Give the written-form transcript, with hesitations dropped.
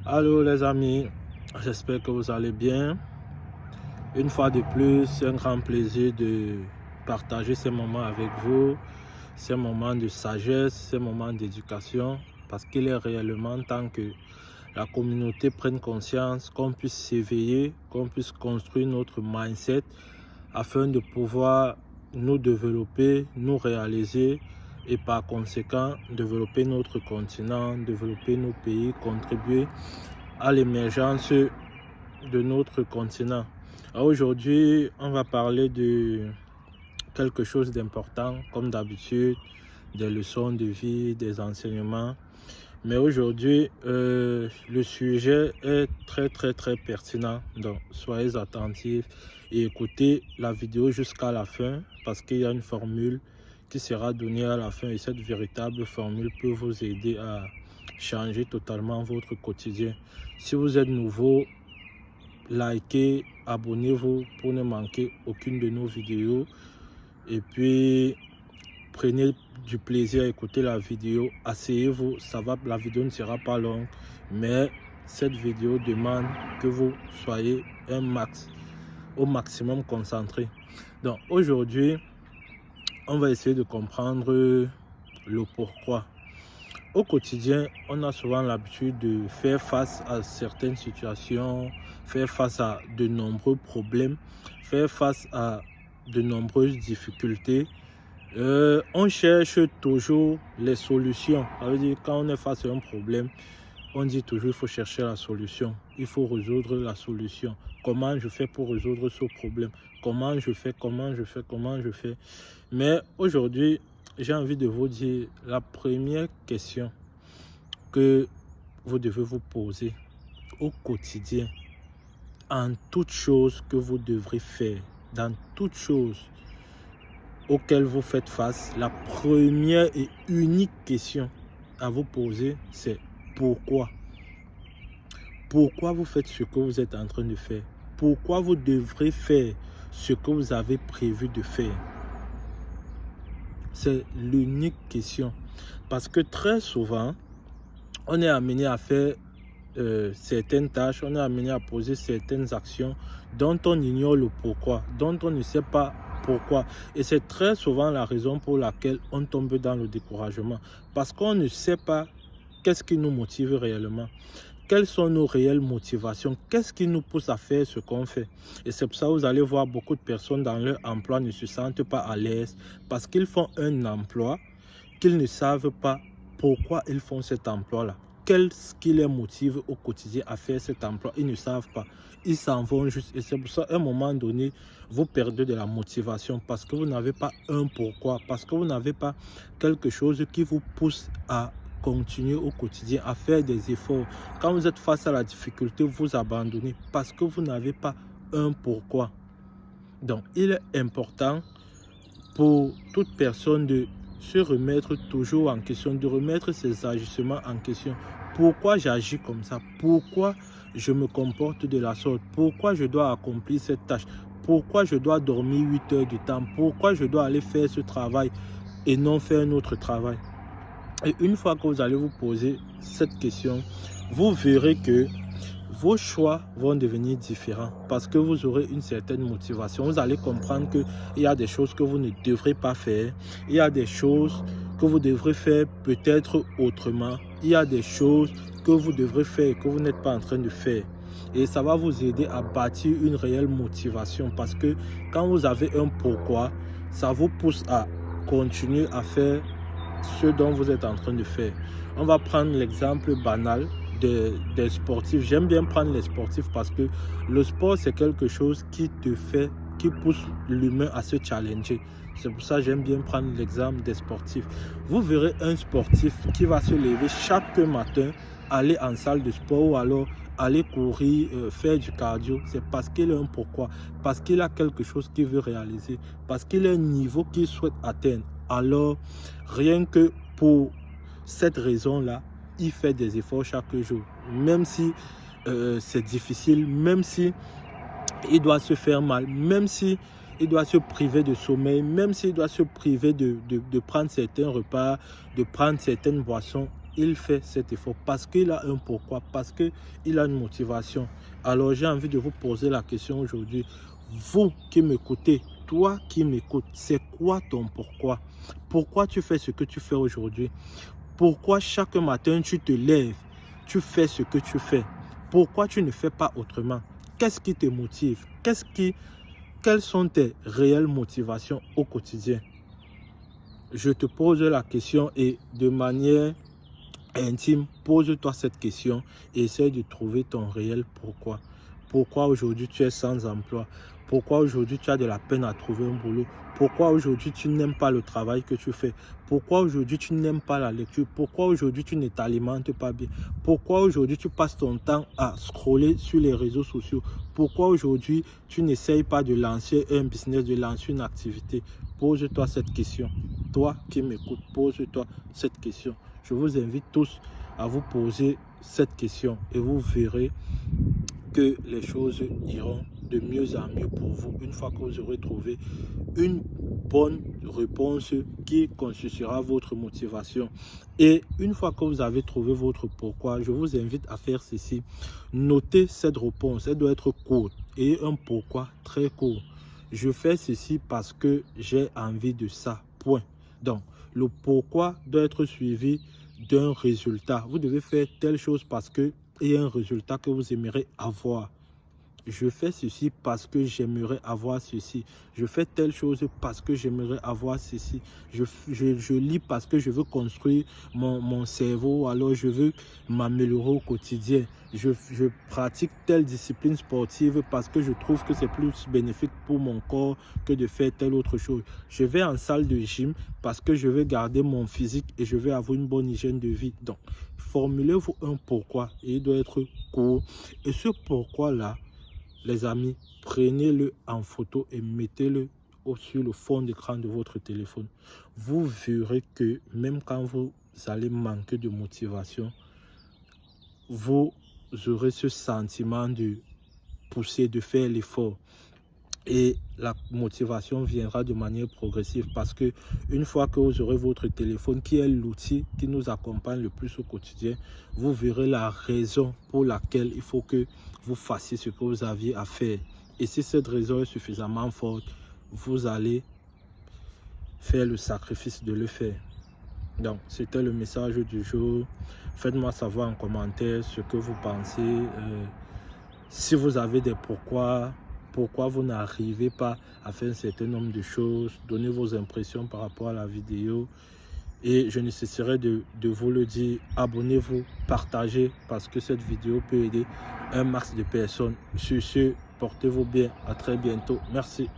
Allô les amis, j'espère que vous allez bien. Une fois de plus, c'est un grand plaisir de partager ces moments avec vous, ces moments de sagesse, ces moments d'éducation, parce qu'il est réellement temps que la communauté prenne conscience, qu'on puisse s'éveiller, qu'on puisse construire notre mindset afin de pouvoir nous développer, nous réaliser et par conséquent développer notre continent, développer nos pays, contribuer à l'émergence de notre continent. Aujourd'hui, on va parler de quelque chose d'important, comme d'habitude, des leçons de vie, des enseignements. Mais aujourd'hui, le sujet est très pertinent. Donc, soyez attentifs et écoutez la vidéo jusqu'à la fin parce qu'il y a une formule qui sera donnée à la fin et cette véritable formule peut vous aider à changer totalement votre quotidien. Si vous êtes nouveau, likez, abonnez-vous pour ne manquer aucune de nos vidéos. Et puis, prenez du plaisir à écouter la vidéo. Asseyez-vous, la vidéo ne sera pas longue, mais cette vidéo demande que vous soyez au maximum concentré. Donc aujourd'hui, on va essayer de comprendre le pourquoi. Au quotidien, on a souvent l'habitude de faire face à certaines situations, faire face à de nombreux problèmes, faire face à de nombreuses difficultés. On cherche toujours les solutions. Ça veut dire quand on est face à un problème, on dit toujours il faut chercher la solution. Il faut résoudre la solution. Comment je fais pour résoudre ce problème? Comment je fais? Mais aujourd'hui, j'ai envie de vous dire la première question que vous devez vous poser au quotidien, en toute chose que vous devrez faire, dans toute chose auxquelles vous faites face, la première et unique question à vous poser, c'est pourquoi? Pourquoi vous faites ce que vous êtes en train de faire? Pourquoi vous devrez faire ce que vous avez prévu de faire? C'est l'unique question. Parce que très souvent, on est amené à faire certaines tâches, on est amené à poser certaines actions dont on ignore le pourquoi, dont on ne sait pas pourquoi. Et c'est très souvent la raison pour laquelle on tombe dans le découragement. Parce qu'on ne sait pas qu'est-ce qui nous motive réellement. Quelles sont nos réelles motivations? Qu'est-ce qui nous pousse à faire ce qu'on fait? Et c'est pour ça que vous allez voir beaucoup de personnes dans leur emploi ne se sentent pas à l'aise parce qu'ils font un emploi qu'ils ne savent pas pourquoi ils font cet emploi-là. Qu'est-ce qui les motive au quotidien à faire cet emploi? Ils ne savent pas. Ils s'en vont juste. Et c'est pour ça qu'à un moment donné, vous perdez de la motivation parce que vous n'avez pas un pourquoi, parce que vous n'avez pas quelque chose qui vous pousse à continuer au quotidien, à faire des efforts. Quand vous êtes face à la difficulté, vous abandonnez parce que vous n'avez pas un pourquoi. Donc, il est important pour toute personne de se remettre toujours en question, de remettre ses agissements en question. Pourquoi j'agis comme ça? Pourquoi je me comporte de la sorte? Pourquoi je dois accomplir cette tâche? Pourquoi je dois dormir 8 heures du temps? Pourquoi je dois aller faire ce travail et non faire un autre travail? Et une fois que vous allez vous poser cette question, vous verrez que vos choix vont devenir différents parce que vous aurez une certaine motivation. Vous allez comprendre qu'il y a des choses que vous ne devrez pas faire. Il y a des choses que vous devrez faire peut-être autrement. Il y a des choses que vous devrez faire et que vous n'êtes pas en train de faire. Et ça va vous aider à bâtir une réelle motivation parce que quand vous avez un pourquoi, ça vous pousse à continuer à faire ce dont vous êtes en train de faire. On va prendre l'exemple banal des sportifs. J'aime bien prendre les sportifs parce que le sport, c'est quelque chose qui pousse l'humain à se challenger. C'est pour ça que j'aime bien prendre l'exemple des sportifs. Vous verrez un sportif qui va se lever chaque matin, aller en salle de sport ou alors aller courir, faire du cardio. C'est parce qu'il a un pourquoi, parce qu'il a quelque chose qu'il veut réaliser, parce qu'il a un niveau qu'il souhaite atteindre. Alors, rien que pour cette raison-là, il fait des efforts chaque jour, même si c'est difficile, même si il doit se faire mal, même si il doit se priver de sommeil, même s'il doit se priver de prendre certains repas, de prendre certaines boissons. il fait cet effort, parce qu'il a un pourquoi, parce qu'il a une motivation. Alors j'ai envie de vous poser la question aujourd'hui. Vous qui m'écoutez, toi qui m'écoutes, c'est quoi ton pourquoi? Pourquoi tu fais ce que tu fais aujourd'hui? Pourquoi chaque matin tu te lèves, tu fais ce que tu fais? Pourquoi tu ne fais pas autrement? Qu'est-ce qui te motive? Quelles sont tes réelles motivations au quotidien? Je te pose la question et de manière intime, pose-toi cette question et essaie de trouver ton réel pourquoi. Pourquoi aujourd'hui tu es sans emploi? Pourquoi aujourd'hui tu as de la peine à trouver un boulot? Pourquoi aujourd'hui tu n'aimes pas le travail que tu fais? Pourquoi aujourd'hui tu n'aimes pas la lecture? Pourquoi aujourd'hui tu ne t'alimentes pas bien? Pourquoi aujourd'hui tu passes ton temps à scroller sur les réseaux sociaux? Pourquoi aujourd'hui tu n'essayes pas de lancer un business, de lancer une activité? Pose-toi cette question. Toi qui m'écoutes, pose-toi cette question. Je vous invite tous à vous poser cette question et vous verrez que les choses iront de mieux en mieux pour vous une fois que vous aurez trouvé une bonne réponse qui constituera votre motivation. Et une fois que vous avez trouvé votre pourquoi, je vous invite à faire ceci. Notez cette réponse, elle doit être courte et un pourquoi très court. Je fais ceci parce que j'ai envie de ça, point. Donc, le pourquoi doit être suivi d'un résultat. Vous devez faire telle chose parce qu'il y a un résultat que vous aimeriez avoir. Je fais ceci parce que j'aimerais avoir ceci. Je fais telle chose parce que j'aimerais avoir ceci. Je lis parce que je veux construire mon cerveau. Alors je veux m'améliorer au quotidien. Je pratique telle discipline sportive parce que je trouve que c'est plus bénéfique pour mon corps que de faire telle autre chose. Je vais en salle de gym parce que je veux garder mon physique et je veux avoir une bonne hygiène de vie. Donc, formulez-vous un pourquoi et il doit être court. Et ce pourquoi-là, les amis, prenez-le en photo et mettez-le sur le fond d'écran de votre téléphone. Vous verrez que même quand vous allez manquer de motivation, vous aurez ce sentiment de pousser, de faire l'effort. Et la motivation viendra de manière progressive parce que une fois que vous aurez votre téléphone qui est l'outil qui nous accompagne le plus au quotidien, vous verrez la raison pour laquelle il faut que vous fassiez ce que vous aviez à faire. Et si cette raison est suffisamment forte, vous allez faire le sacrifice de le faire. Donc, c'était le message du jour. Faites-moi savoir en commentaire ce que vous pensez. Si vous avez des pourquoi vous n'arrivez pas à faire un certain nombre de choses, donnez vos impressions par rapport à la vidéo. Et je ne cesserai de vous le dire, abonnez-vous, partagez, parce que cette vidéo peut aider un max de personnes. Sur ce, portez-vous bien, à très bientôt. Merci.